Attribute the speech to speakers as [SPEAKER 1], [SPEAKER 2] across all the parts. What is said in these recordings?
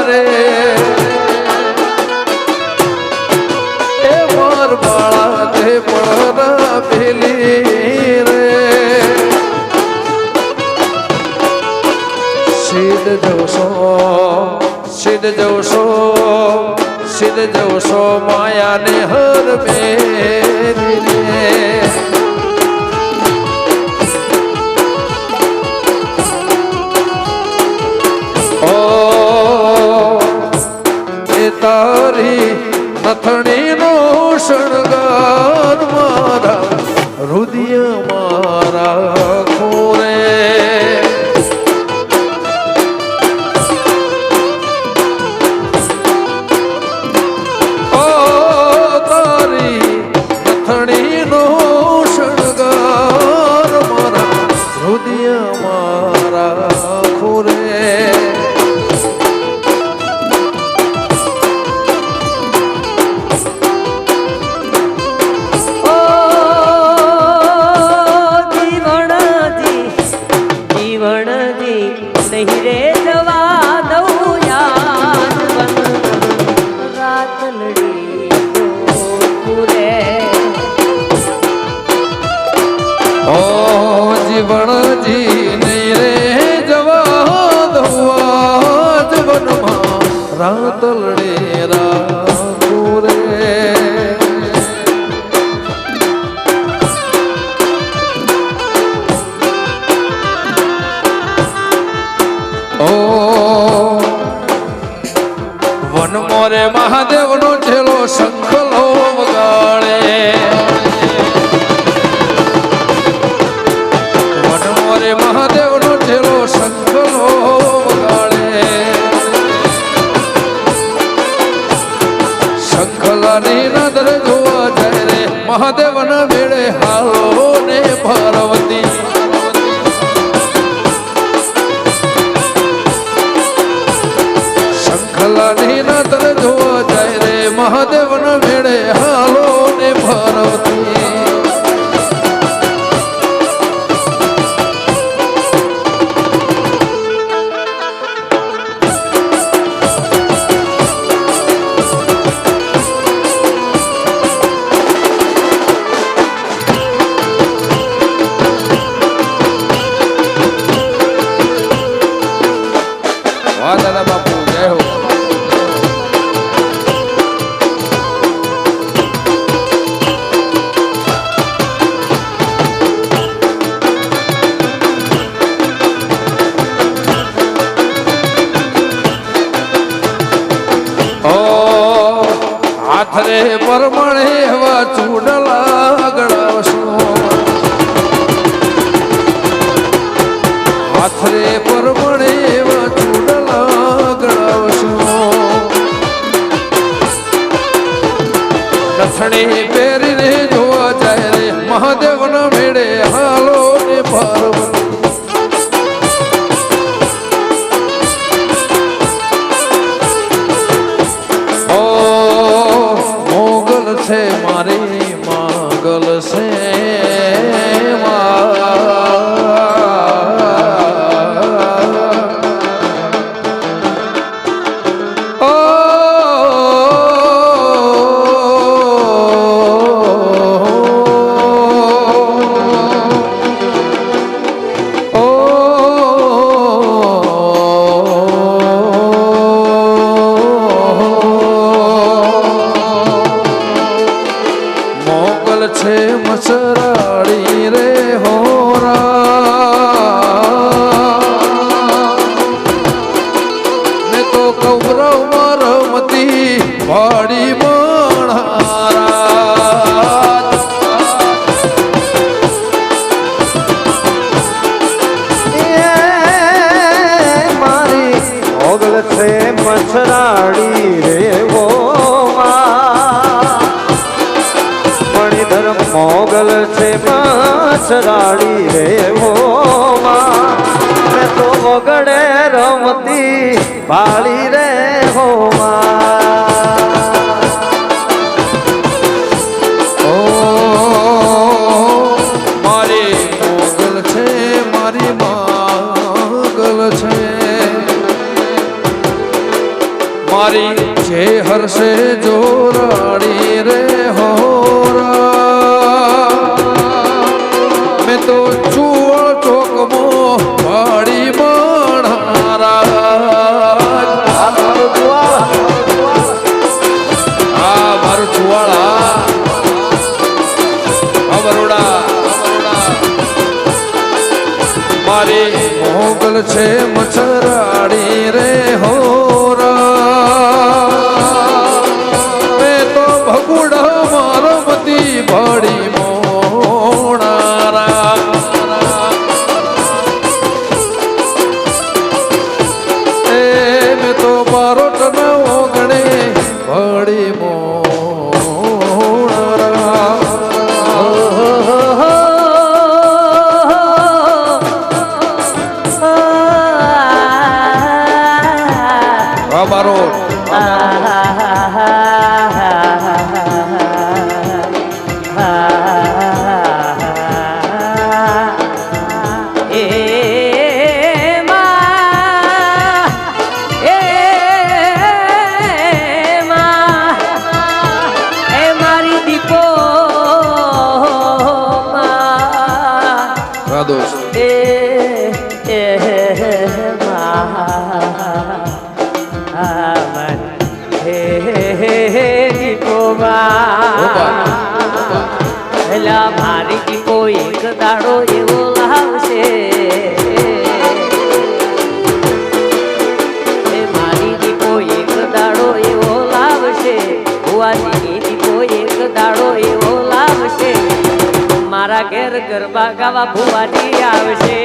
[SPEAKER 1] રે એ મોર બાળા તે પણ પેલી રે સિદ્ધ જવશો માયાને હર મેરી રે તારી નથણીનો શણગાર મારા હૃદય મારા ખોરે ઓ તારી નથણીનો શણગાર મારા હૃદય મારા ખોરે
[SPEAKER 2] નહીં રે જવા દઉં યાદ રાત લડી પૂરે
[SPEAKER 1] ઓ જીવણજી નહીં રે જવા દઉં જીવનમાં રાત લડે પૂરે વન મોરે મહાદેવ નો છેલો શંખલો વગાડે વન મોરે મહાદેવ નો છેલો શંખલો વગાડે શંખલાની નદર જોવા જાય રે મહાદેવ ના વેળે હાલો ને પાર્વતી શંખલાની નદર જોવા જાય રે મહાદેવ ના વેળે હાલો ને પાર્વતી વાહ દાદા બાપુ જય હો હાથ રે પરમણે એવા ચૂડલા ગળાવશો હાથ રે પરમણે એવા ચૂડલા ગળાવશો નથણી પહેરીને જોવા જાય રે મહાદેવ ના મેળે હાલો ને પાર્વતી છે મારી માગલ છે છે મસરાડી રે હોરા ને તો કૌરવ રમતી વાડી મણારા
[SPEAKER 3] મારી ઓગલ છે મસરાડી રે હો મોગલ છે મસરાડી રે હો મેં તો વગડે રમતી ભાળી રે હો
[SPEAKER 1] મારી મોગલ છે મારી માગલ છે મારી છે હર્ષે જોરાડી રે હોરા મેં તો ચૂળ ચોકમાં પાડી મણારા મારું ચુવાળા બરોડા મારી મોગલ છે મચ્છરાડી રે હોરા મેં તો ભગુડા મારમતી ભાડી મોણારા એ મેં તો બારોટ ન ઓગણે ભાડી મારો
[SPEAKER 2] મારી દીપો પેલા મારી દીપો એક દાડો એવો લાવશે મારી દીપો એક દાડો એવો લાવશે ભુવાજીની દીપો એક દાડો એવો લાવશે મારા ઘેર ગરબા ગાવા ભુવાજી આવશે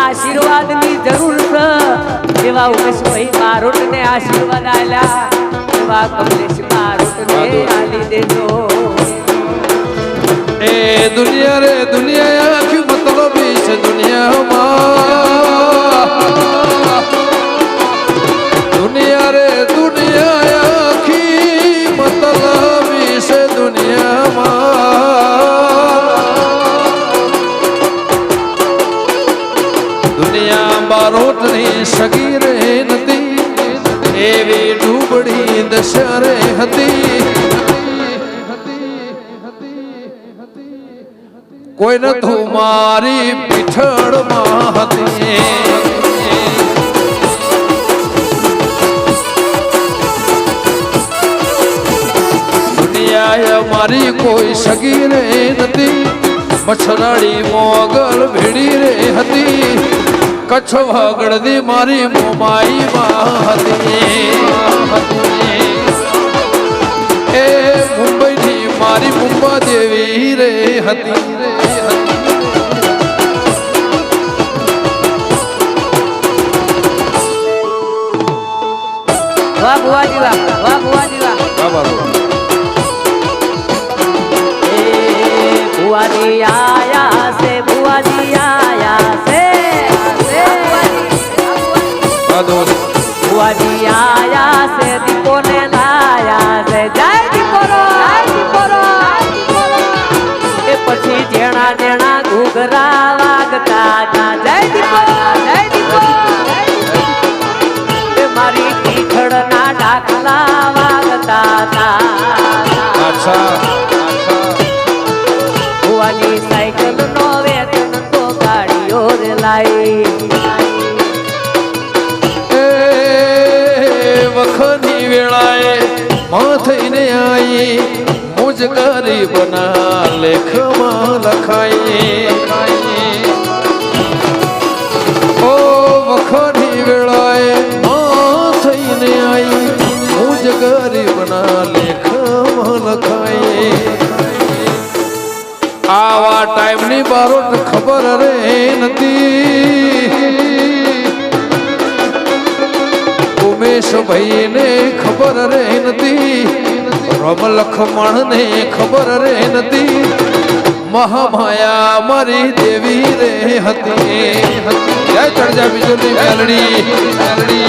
[SPEAKER 2] આશીર્વાદ ની જરૂર છે એવા ઉમેશભાઈ બારોટ ને આશીર્વાદ આલ્યા એવા કમલેશ બારોટ ને આલી દેજો
[SPEAKER 1] એ દુનિયા રે દુનિયા આખી મતલબી છે દુનિયામાં દુનિયા રે દુનિયા આખી મતલબી છે દુનિયામાં દુનિયા બારોટની સગી રે નથી એવી ડૂબડી દશા રે હતી કોઈ ન તું મારી પીઠળમાં હતી દુનિયા મારી કોઈ સગી રે નથી મચ્છરાડી મોગલ ભીડી રે હતી કચ્છ વગડની મારી મોમાઈ માં હતી એ મુંબઈની મારી મુંબા દેવી રે હતી
[SPEAKER 2] વાહ ભુવાજી વાહ વાહ ભુવાજી વાહ ભુવાજી આયા છે ભુવાજી આયા છે ભુવાજી આયા છે દીપો ને લાયા છે જય દીપોરો એ પછી જેણા જેણા ઘૂઘરા વાગતા હતા જય દીપો એ મારી ટીખડ ના ડાકલા વાગતા હતા ભુવાની સાયકલ નો વેતન તો ગાડીઓ રે લાઈ
[SPEAKER 1] વખની વેળાએ માથઈને આઈ મુજગારી બના લેખમાં લખાઈ ઓ વખની વેળાએ માથઈને આઈ મુજગારી બના લેખમાં લખાઈ આવા ટાઈમની બારોટ ખબર રે નથી ઉમેશભાઈ ને ખબર રે નથી રમ લખમણ ને ખબર રે નથી મહામાયા મારી દેવી રે હતી જય ચડજા બિજોરની મેલડી મેલડી